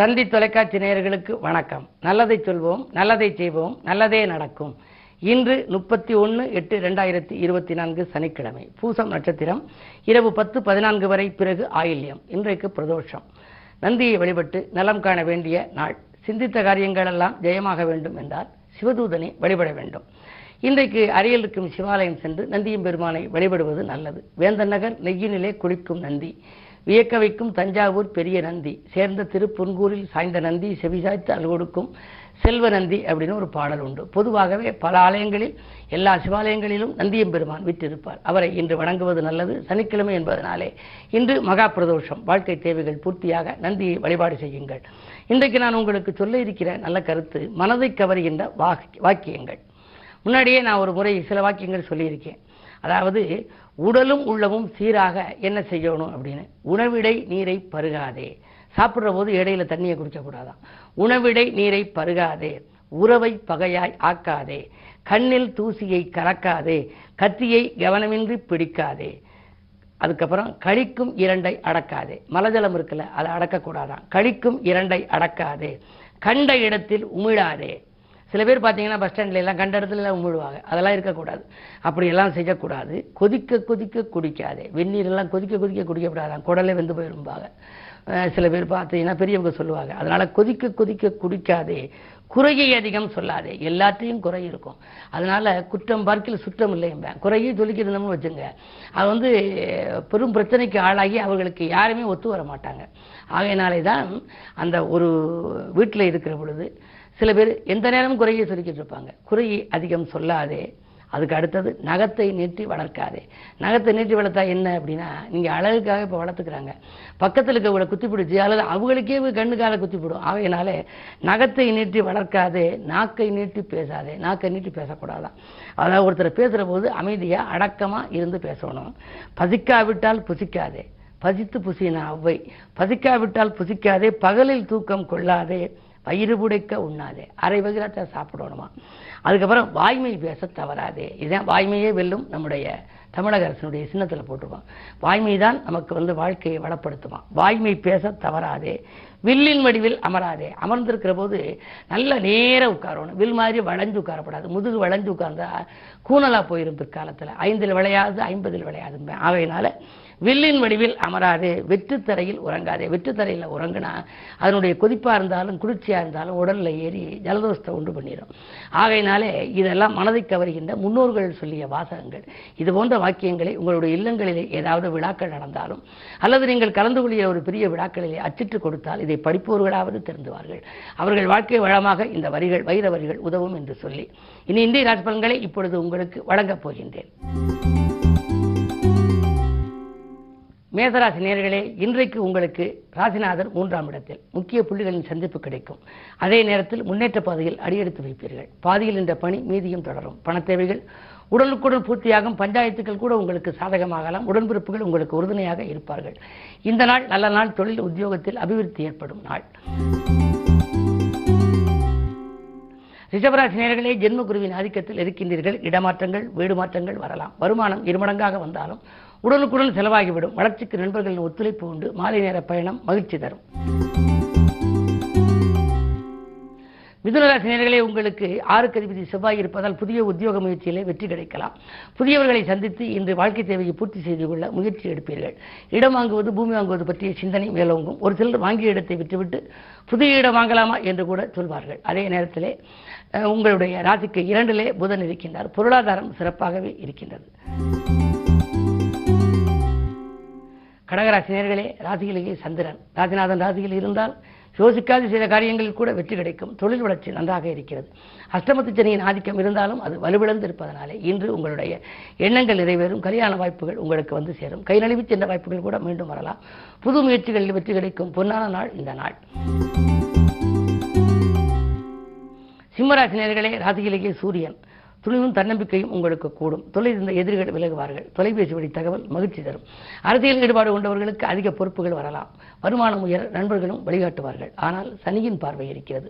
தந்தி தொலைக்காட்சி நேயர்களுக்கு வணக்கம். நல்லதை சொல்வோம், நல்லதை செய்வோம், நல்லதே நடக்கும். இன்று 31/8/2024 சனிக்கிழமை, பூசம் நட்சத்திரம், இரவு 10:14 வரை, பிறகு ஆயில்யம். இன்றைக்கு பிரதோஷம். நந்தியை வழிபட்டு நலம் காண வேண்டிய நாள். சிந்தித்த காரியங்கள் எல்லாம் ஜெயமாக வேண்டும் என்றால் சிவதூதனை வழிபட வேண்டும். இன்றைக்கு அருகில் இருக்கும் சிவாலயம் சென்று நந்தியும் பெருமானை வழிபடுவது நல்லது. வேந்தன் நகர் நெய்யினிலே குளிக்கும் நந்தி, வியக்க வைக்கும் தஞ்சாவூர் பெரிய நந்தி, சேர்ந்த திருப்புன்கூரில் சாய்ந்த நந்தி, செவிசாய்த்து அல்கொடுக்கும் செல்வ நந்தி அப்படின்னு ஒரு பாடல் உண்டு. பொதுவாகவே பல ஆலயங்களில், எல்லா சிவாலயங்களிலும் நந்தியம் பெருமான் விற்றிருப்பார். அவரை இன்று வணங்குவது நல்லது. சனிக்கிழமை என்பதனாலே இன்று மகா பிரதோஷம். வாழ்க்கை தேவைகள் பூர்த்தியாக நந்தியை வழிபாடு செய்யுங்கள். இன்றைக்கு நான் உங்களுக்கு சொல்ல இருக்கிற நல்ல கருத்து, மனதை கவருகின்ற வாக்கியங்கள். முன்னாடியே நான் ஒரு முறை சில வாக்கியங்கள் சொல்லியிருக்கேன். அதாவது, உடலும் உள்ளமும் சீராக என்ன செய்யணும் அப்படின்னு, உணவிடை நீரை பருகாதே. சாப்பிட்ற போது இடையில தண்ணியை குடிக்கக்கூடாதான். உணவிடை நீரை பருகாதே, உறவை பகையாய் ஆக்காதே, கண்ணில் தூசியை கலக்காதே, கத்தியை கவனமின்றி பிடிக்காதே. அதுக்கப்புறம் கழிக்கும் இரண்டை அடக்காதே. மலஜலம் இருக்குல்ல, அதை அடக்கக்கூடாதான். கழிக்கும் இரண்டை அடக்காதே, கண்ட இடத்தில் உமிழாதே. சில பேர் பார்த்தீங்கன்னா பஸ் ஸ்டாண்டில் எல்லாம் கண்ட இடத்துல எல்லாம் உமிழுவாங்க. அதெல்லாம் இருக்கக்கூடாது. அப்படியெல்லாம் செய்யக்கூடாது. கொதிக்க கொதிக்க குடிக்காதே. வெந்நீரெல்லாம் கொதிக்க கொதிக்க குடிக்கக்கூடாதான், குடலை வெந்து போயிருப்பாங்க. சில பேர் பார்த்தீங்கன்னா பெரியவங்க சொல்லுவாங்க. அதனால கொதிக்க கொதிக்க குடிக்காதே, குறையை அதிகம் சொல்லாதே. எல்லாத்தையும் குறை இருக்கும். அதனால குற்றம் பார்க்கில் சுற்றம் இல்லைங்க. குறையை சொல்லிக்கிறதுன்னு வச்சுங்க, அது பெரும் பிரச்சனைக்கு ஆளாகி அவர்களுக்கு யாருமே ஒத்து வர மாட்டாங்க. ஆகையினாலே தான் அந்த ஒரு வீட்டில் இருக்கிற பொழுது சில பேர் எந்த நேரமும் குறையை சொல்லிக்கிட்டு இருப்பாங்க. குறையை அதிகம் சொல்லாதே. அதுக்கு அடுத்தது, நகத்தை நீட்டி வளர்க்காதே. நகத்தை நீட்டி வளர்த்தா என்ன அப்படின்னா, நீங்கள் அழகுக்காக இப்போ வளர்த்துக்கிறாங்க, பக்கத்தில் இருக்கவங்களை குத்தி பிடிச்சி அல்லது அவங்களுக்கே கண்ணுக்கால குத்தி போடும். ஆகையினாலே நகத்தை நீட்டி வளர்க்காதே, நாக்கை நீட்டி பேசாதே. நாக்கை நீட்டி பேசக்கூடாதான். அதாவது ஒருத்தர் பேசுகிற போது அமைதியாக அடக்கமாக இருந்து பேசணும். பசிக்காவிட்டால் புசிக்காதே, பசித்து புசினா அவ்வை. பசிக்காவிட்டால் புசிக்காதே, பகலில் தூக்கம் கொள்ளாதே, வயிறு புடைக்க உண்ணாதே. அரை வயிறாச்சா சாப்பிடணுமா. அதுக்கப்புறம் வாய்மை பேச தவறாதே. இதுதான் வாய்மையே வெல்லும் நம்முடைய தமிழக அரசினுடைய சின்னத்தில் போட்டிருக்கோம். வாய்மை தான் நமக்கு வாழ்க்கையை வளப்படுத்துமா. வாய்மை பேச தவறாதே, வில்லின் வடிவில் அமராதே. அமர்ந்திருக்கிற போது நல்ல நேர உட்காரணும். வில் மாதிரி வளைஞ்சு உட்காரப்படாது. முதுகு வளைஞ்சு உட்கார்ந்தா கூணலா போயிரும் பிற்காலத்தில். 5 விளையாது 50 விளையாது. ஆகையினால வில்லின் வடிவில் அமராதே, வெற்றுத்தரையில் உறங்காதே. வெற்றுத்தரையில் உறங்குனா அதனுடைய கொதிப்பாக இருந்தாலும் குளிர்ச்சியாக இருந்தாலும் உடலில் ஏறி ஜலதோஷத்தை உண்டு பண்ணிடும். ஆகையினாலே இதெல்லாம் மனதை கவருகின்ற முன்னோர்கள் சொல்லிய வாசகங்கள். இது போன்ற வாக்கியங்களை உங்களுடைய இல்லங்களிலே ஏதாவது விழாக்கள் நடந்தாலும் அல்லது நீங்கள் கலந்து கொள்ளிய ஒரு பெரிய விழாக்களிலே அச்சிட்டு கொடுத்தால் இதை படிப்பவர்களாவது தெரிந்துவார்கள். அவர்கள் வாழ்க்கை வளமாக இந்த வரிகள், வைர வரிகள் உதவும் என்று சொல்லி இனி இந்திய ராசி பலன்களை இப்பொழுது உங்களுக்கு வழங்கப் போகின்றேன். மேசராசி நேயர்களே, இன்றைக்கு உங்களுக்கு ராசிநாதர் 3ஆம் இடத்தில், முக்கிய புள்ளிகளின் சந்திப்பு கிடைக்கும். அதே நேரத்தில் முன்னேற்ற பாதையில் அடியெடுத்து வைப்பீர்கள். பாதியில் இந்த பணி மீதியும் தொடரும். பணத்தேவைகள் உடனுக்குடன் பூர்த்தியாகும். பஞ்சாயத்துக்கள் கூட உங்களுக்கு சாதகமாகலாம். உடன்பிறப்புகள் உங்களுக்கு உறுதுணையாக இருப்பார்கள். இந்த நாள் நல்ல நாள். தொழில் உத்தியோகத்தில் அபிவிருத்தி ஏற்படும் நாள். ரிஷபராசி நேயர்களே, ஜென்மகுருவின் ஆதிக்கத்தில் இருக்கின்றீர்கள். இடமாற்றங்கள், வீடு மாற்றங்கள் வரலாம். வருமானம் இருமடங்காக வந்தாலும் உடனுக்குடன் செலவாகிவிடும். வளர்ச்சிக்கு நண்பர்களின் ஒத்துழைப்பு உண்டு. மாலை நேர பயணம் மகிழ்ச்சி தரும். மிதுனராசி நேயர்களே, உங்களுக்கு 6க்கு அதிபதி செவ்வாய் இருப்பதால் புதிய உத்தியோக முயற்சியிலே வெற்றி கிடைக்கலாம். புதியவர்களை சந்தித்து இன்று வாழ்க்கை தேவையை பூர்த்தி செய்து கொள்ள முயற்சி எடுப்பீர்கள். இடம் வாங்குவது, பூமி வாங்குவது பற்றிய சிந்தனை மேலோங்கும். ஒரு சிலர் வாங்கிய இடத்தை விட்டுவிட்டு புதிய இடம் வாங்கலாமா என்று கூட சொல்வார்கள். அதே நேரத்திலே உங்களுடைய ராசிக்கு 2லே புதன் இருக்கின்றார். பொருளாதாரம் சிறப்பாகவே இருக்கின்றது. கடகராசி நேயர்களே, ராசியிலேயே சந்திரன், ராசிநாதன் ராசியில் இருந்தால் யோசிக்காது செய்த காரியங்களில் கூட வெற்றி கிடைக்கும். தொழில் வளர்ச்சி நன்றாக இருக்கிறது. அஷ்டமத்து சனியின் ஆதிக்கம் இருந்தாலும் அது வலுவிழந்து இருப்பதனாலே இன்று உங்களுடைய எண்ணங்கள் நிறைவேறும். கல்யாண வாய்ப்புகள் உங்களுக்கு சேரும். கை நழுவி சென்ற வாய்ப்புகள் கூட மீண்டும் வரலாம். புது முயற்சிகளில் வெற்றி கிடைக்கும். பொன்னான நாள் இந்த நாள். சிம்மராசி நேயர்களே, ராசியிலேயே சூரியன், துணிவும் தன்னம்பிக்கையும் உங்களுக்கு கூடும். தொழில் இருந்த எதிரிகள் விலகுவார்கள். தொலைபேசி வழி தகவல் மகிழ்ச்சி தரும். அரசியல் ஈடுபாடு கொண்டவர்களுக்கு அதிக பொறுப்புகள் வரலாம். வருமானம் உயர நண்பர்களும் வழிகாட்டுவார்கள். ஆனால் சனியின் பார்வை இருக்கிறது.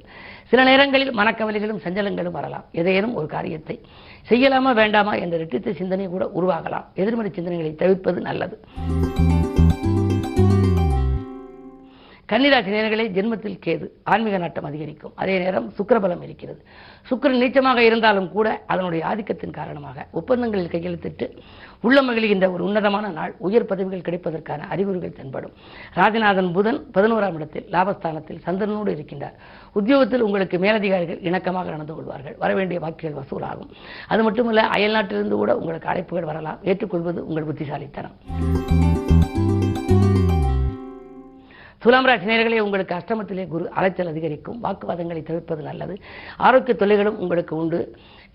சில நேரங்களில் மனக்கவலைகளும் சஞ்சலங்களும் வரலாம். எதையேனும் ஒரு காரியத்தை செய்யலாமா வேண்டாமா என்ற இரட்டித்த சிந்தனை கூட உருவாகலாம். எதிர்மறை சிந்தனைகளை தவிர்ப்பது நல்லது. கன்னிராசி நேயர்களே, ஜென்மத்தில் கேது, ஆன்மீக நாட்டம் அதிகரிக்கும். அதே நேரம் சுக்கிரபலம் இருக்கிறது. சுக்கிரன் நீச்சமாக இருந்தாலும் கூட அதனுடைய ஆதிக்கத்தின் காரணமாக ஒப்பந்தங்களில் கையெழுத்திட்டு உள்ளம் மகிழ்கின்ற ஒரு உன்னதமான நாள். உயர் பதவிகள் கிடைப்பதற்கான அறிகுறிகள் தென்படும். ராஜநாதன் புதன் 11ஆம் இடத்தில் லாபஸ்தானத்தில் சந்திரனோடு இருக்கின்றார். உத்தியோகத்தில் உங்களுக்கு மேலதிகாரிகள் இணக்கமாக நடந்து கொள்வார்கள். வரவேண்டிய வாக்குகள் வசூலாகும். அது மட்டுமல்ல, அயல் நாட்டிலிருந்து கூட உங்களுக்கு அழைப்புகள் வரலாம். ஏற்றுக்கொள்வது உங்கள் புத்திசாலித்தனம். துலாம் ராசி நேயர்களே, உங்களுக்கு அஷ்டமத்திலே குரு, அலைச்சல் அதிகரிக்கும். வாக்குவாதங்களை தவிர்ப்பது நல்லது. ஆரோக்கிய தொல்லைகளும் உங்களுக்கு உண்டு.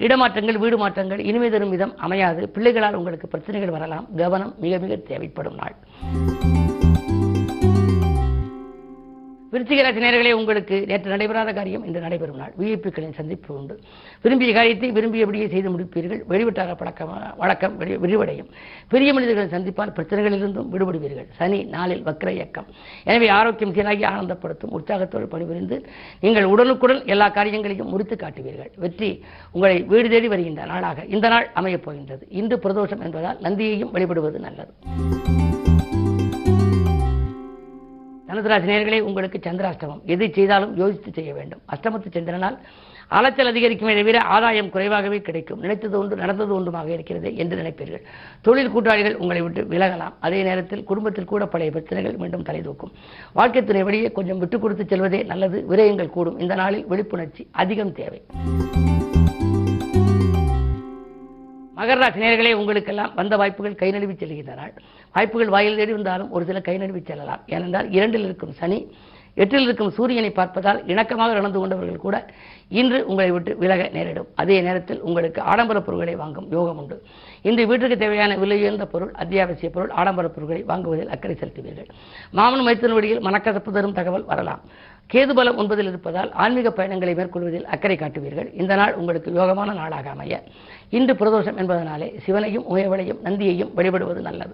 இடமாற்றங்கள், வீடு மாற்றங்கள் இனிமை தரும் விதம் அமையாது. பிள்ளைகளால் உங்களுக்கு பிரச்சனைகள் வரலாம். கவனம் மிக மிக தேவைப்படும் நாள். விருச்சிக ராசி நேயர்களே, உங்களுக்கு நேற்று நடைபெறாத காரியம் இன்று நடைபெறும் நாள். விஐபிக்களின் சந்திப்பு உண்டு. விரும்பிய காரியத்தை விரும்பியபடியே செய்து முடிப்பீர்கள். வெளிவட்டார வழக்கம் விரிவடையும். பெரிய மனிதர்களை சந்திப்பால் பிரச்சனைகளிலிருந்தும் விடுபடுவீர்கள். சனி நாளில் வக்ர இயக்கம். எனவே ஆரோக்கியம் சீராகி ஆனந்தப்படுத்தும். உற்சாகத்தோடு பணிபுரிந்து நீங்கள் உடனுக்குடன் எல்லா காரியங்களையும் முடித்து காட்டுவீர்கள். வெற்றி உங்களை வீடு தேடி வருகின்ற நாளாக இந்த நாள் அமையப் போகின்றது. இன்று பிரதோஷம் என்பதால் நந்தியையும் வழிபடுவது நல்லது. தனுசு ராசி நேயர்களே, உங்களுக்கு சந்திராஷ்டமம். எது செய்தாலும் யோசித்து செய்ய வேண்டும். அஷ்டமத்து சந்திரனால் அலைச்சல் அதிகரிக்குமே தவிர ஆதாயம் குறைவாகவே கிடைக்கும். நினைத்தது ஒன்று நடந்தது ஒன்றுமாக இருக்கிறது என்று நினைப்பீர்கள். தொழில் கூட்டாளிகள் உங்களை விட்டு விலகலாம். அதே நேரத்தில் குடும்பத்தில் கூட பழைய பிரச்சனைகள் மீண்டும் தலைதூக்கும். வாழ்க்கை துணை வழியே கொஞ்சம் விட்டுக் கொடுத்து செல்வதே நல்லது. விரயங்கள் கூடும். இந்த நாளில் விழிப்புணர்ச்சி அதிகம் தேவை. மகர ராசி நேயர்களே, உங்களுக்கெல்லாம் வந்த வாய்ப்புகள் கை நழுவி செல்கின்ற நாள். வாய்ப்புகள் வாயில் தேடி வந்தாலும் ஒரு சில கை நழுவி செல்லலாம். ஏனென்றால் 2இல் இருக்கும் சனி 8இல் இருக்கும் சூரியனை பார்ப்பதால் இணக்கமாக நடந்து கொண்டவர்கள் கூட இன்று உங்களை விட்டு விலக நேரிடும். அதே நேரத்தில் உங்களுக்கு ஆடம்பர பொருட்களை வாங்கும் யோகம் உண்டு. இன்று வீட்டுக்கு தேவையான விலை உயர்ந்த பொருள், அத்தியாவசிய பொருள், ஆடம்பர பொருட்களை வாங்குவதில் அக்கறை செலுத்துவீர்கள். மாமன் மைத்தின் வழியில் மனக்கசப்பு தரும் தகவல் வரலாம். கேதுபலம் 9இல் இருப்பதால் ஆன்மீக பயணங்களை மேற்கொள்வதில் அக்கறை காட்டுவீர்கள். இந்த நாள் உங்களுக்கு யோகமான நாளாக அமைய இன்று பிரதோஷம் என்பதனாலே சிவனையும் உயவளையும் நந்தியையும் வழிபடுவது நல்லது.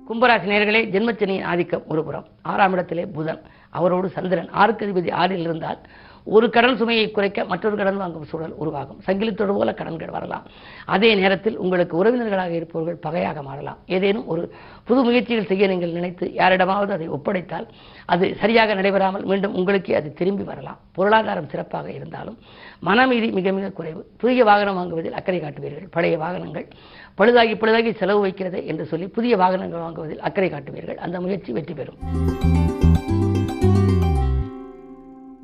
கும்பராசி நேயர்களே, ஜென்மச்சனியின் ஆதிக்கம் ஒருபுறம். 6ஆம் இடத்திலே புதன், அவரோடு சந்திரன். 6க்கு அதிபதி 6இல் இருந்தால் ஒரு கடன் சுமையை குறைக்க மற்றொரு கடன் வாங்கும் சூழல் உருவாகும். சங்கிலித்தோடு போல கடன்கள் வரலாம். அதே நேரத்தில் உங்களுக்கு உறவினர்களாக இருப்பவர்கள் பகையாக மாறலாம். ஏதேனும் ஒரு புது முயற்சிகள் செய்ய நீங்கள் நினைத்து யாரிடமாவது அதை ஒப்படைத்தால் அது சரியாக நடைபெறாமல் மீண்டும் உங்களுக்கே அது திரும்பி வரலாம். பொருளாதாரம் சிறப்பாக இருந்தாலும் மனமீதி மிக மிக குறைவு. புதிய வாகனம் வாங்குவதில் அக்கறை காட்டுவீர்கள். பழைய வாகனங்கள் பழுதாகி செலவு வைக்கிறது என்று சொல்லி புதிய வாகனங்கள் வாங்குவதில் அக்கறை காட்டுவீர்கள். அந்த முயற்சி வெற்றி பெறும்.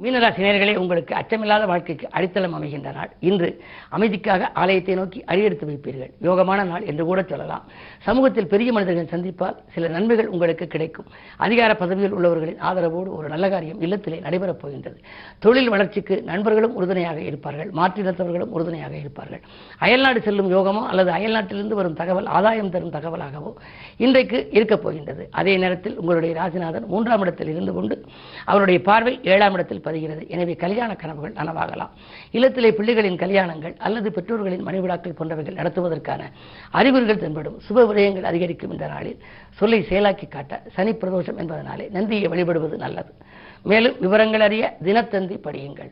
மீனராசி நேயர்களே, உங்களுக்கு அச்சமில்லாத வாழ்க்கைக்கு அடித்தளம் அமைகின்ற நாள். இன்று அமைதிக்காக ஆலயத்தை நோக்கி அடியெடுத்து வைப்பீர்கள். யோகமான நாள் என்று கூட சொல்லலாம். சமூகத்தில் பெரிய மனிதர்கள் சந்திப்பால் சில நன்மைகள் உங்களுக்கு கிடைக்கும். அதிகார பதவியில் உள்ளவர்களின் ஆதரவோடு ஒரு நல்ல காரியம் இல்லத்திலே நடைபெறப் போகின்றது. தொழில் வளர்ச்சிக்கு நண்பர்களும் உறுதுணையாக இருப்பார்கள். மாற்றினத்தவர்களும் உறுதுணையாக இருப்பார்கள். அயல்நாடு செல்லும் யோகமோ அல்லது அயல்நாட்டிலிருந்து வரும் தகவல் ஆதாயம் தரும் தகவலாகவோ இன்றைக்கு இருக்கப் போகின்றது. அதே நேரத்தில் உங்களுடைய ராசிநாதன் 3ஆம் இடத்தில் இருந்து கொண்டு அவருடைய பார்வை 7ஆம் இடத்தில் பதிகிறது. எனவே கல்யாண கனவுகள் நனவாகலாம். இல்லத்திலே பிள்ளைகளின் கல்யாணங்கள் அல்லது பெற்றோர்களின் மணிவிழாக்கள் போன்றவைகள் நடத்துவதற்கான அறிகுறிகள் தென்படும். சுப விரயங்கள் அதிகரிக்கும். இந்த நாளில் சொல்லை செயலாக்கி காட்ட சனி பிரதோஷம் என்பதனாலே நந்தியை வழிபடுவது நல்லது. மேலும் விவரங்கள் அறிய தினத்தந்தி படியுங்கள்.